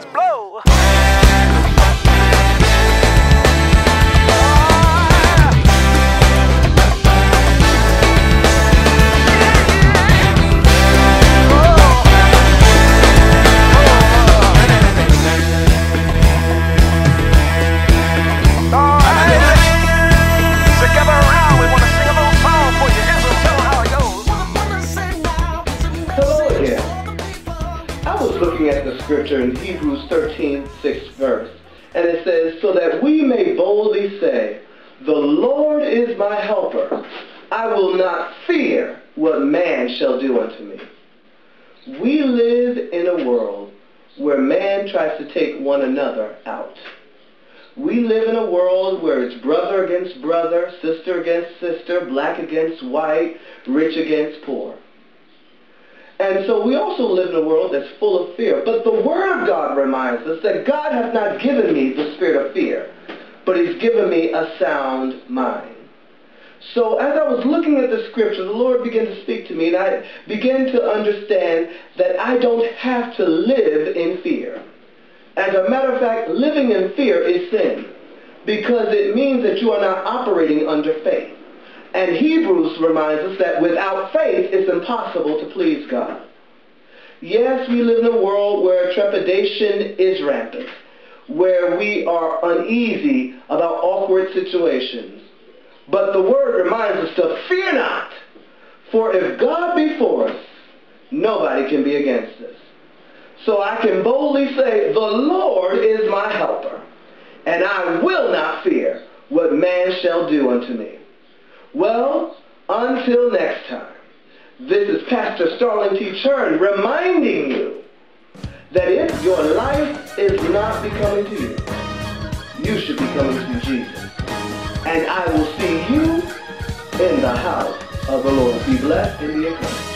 winds blow. Looking at the scripture in Hebrews 13, 6th verse, and it says, so that we may boldly say, the Lord is my helper. I will not fear what man shall do unto me. We live in a world where man tries to take one another out. We live in a world where it's brother against brother, sister against sister, black against white, rich against poor. And so we also live in a world that's full of fear. But the Word of God reminds us that God has not given me the spirit of fear, but He's given me a sound mind. So as I was looking at the scripture, the Lord began to speak to me, and I began to understand that I don't have to live in fear. As a matter of fact, living in fear is sin, because it means that you are not operating under faith. And Hebrews reminds us that without faith, it's impossible to please God. Yes, we live in a world where trepidation is rampant, where we are uneasy about awkward situations. But the Word reminds us to fear not, for if God be for us, nobody can be against us. So I can boldly say, the Lord is my helper, and I will not fear what man shall do unto me. Well, until next time, this is Pastor Starling T. Churn reminding you that if your life is not becoming to you, you should be coming to Jesus. And I will see you in the house of the Lord. Be blessed and be encouraged.